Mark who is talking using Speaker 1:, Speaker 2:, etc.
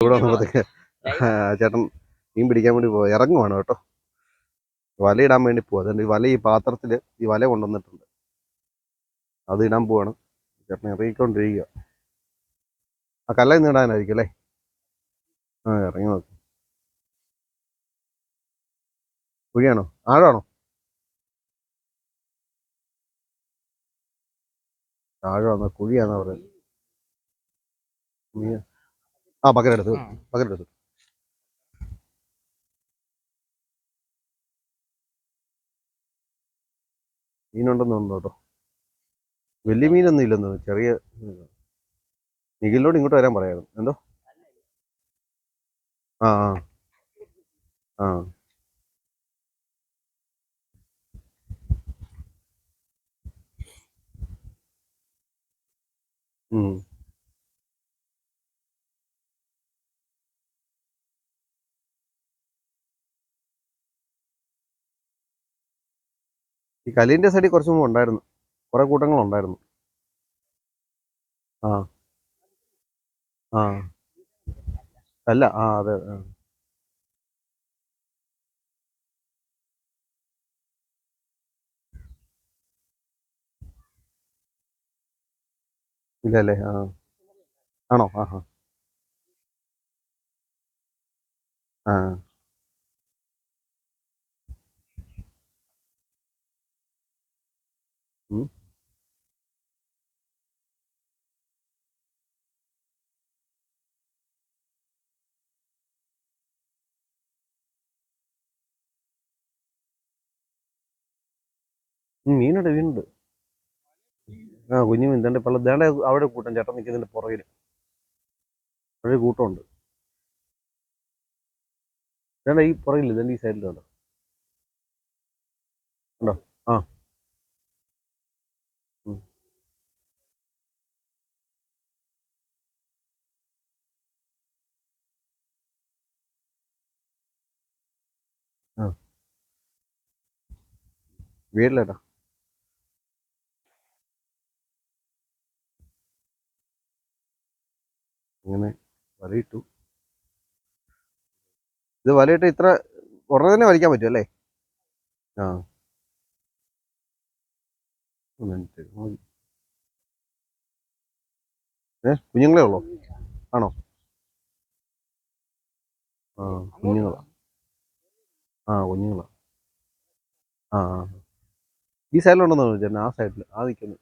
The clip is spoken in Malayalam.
Speaker 1: ഇവിടെ വന്നപ്പോഴത്തേക്ക് ചേട്ടൻ മീൻ പിടിക്കാൻ വേണ്ടി പോവാ, ഇറങ്ങുവാണ് കേട്ടോ. വലയിടാൻ വേണ്ടി പോവാ. അതുകൊണ്ട് ഈ വല ഈ പാത്രത്തിൽ ഈ വല കൊണ്ടുവന്നിട്ടുണ്ട്, അത് ഇടാൻ പോവാണ്. ചേട്ടൻ ഇറങ്ങിക്കൊണ്ടിരിക്കുക. ആ കല്ലയിൽ നിന്ന് ഇടാനായിരിക്കും അല്ലേ? ആ ഇറങ്ങി നോക്കും. കുഴിയാണോ, ആഴമാണോ? ആഴമാണോ കുഴിയാണോ പറയുന്നത്? ആ പകരെടുത്ത് പകരെടുത്ത് മീനുണ്ടെന്ന് തോന്നുന്നു കേട്ടോ. വലിയ മീനൊന്നും ഇല്ലെന്ന്, ചെറിയ നിഖിലിനോട് ഇങ്ങോട്ട് വരാൻ പറയായിരുന്നു. എന്തോ? ആ ആ ആ ഉം. ഈ കലിന്റെ സൈഡിൽ കുറച്ച് മുമ്പ് ഉണ്ടായിരുന്നു, കുറെ കൂട്ടങ്ങളുണ്ടായിരുന്നു. ആ ആ അല്ല, ആ അതെ. ഇല്ല അല്ലേ? ആ ആണോ? ആ ആ ഉം. മീനുണ്ട്, മീനുണ്ട്. ആ കുഞ്ഞു മീൻ ദാണ്ടെ പള്ള ദാണ്ടെ അവിടെ കൂട്ടം ചേട്ടൻ നിൽക്കുന്നതിന്റെ പുറകിൽ അവിടെ ഒരു കൂട്ടമുണ്ട്. ദാണ്ടെ ഈ പുറകിൽ ദാണ്ടെ ഈ സൈഡിലുണ്ടോ? ഉണ്ടോ? ആ ഉം. ആ വീട്ടിലേട്ടാ. അങ്ങനെ വലയിട്ടു. ഇത് വലയിട്ട് ഇത്ര ഉടനെ തന്നെ വലിക്കാൻ പറ്റും അല്ലേ? ആ ഒരു മിനിറ്റ് മതി. കുഞ്ഞുങ്ങളേ ഉള്ളോ? ആണോ? ആ കുഞ്ഞുങ്ങളാ. ആ കുഞ്ഞുങ്ങളാ. ആ ആ ഈ സൈഡിലുണ്ടെന്ന് തോന്നുന്നു ചേട്ടൻ, ആ സൈഡിൽ ആ നിൽക്കുന്നു.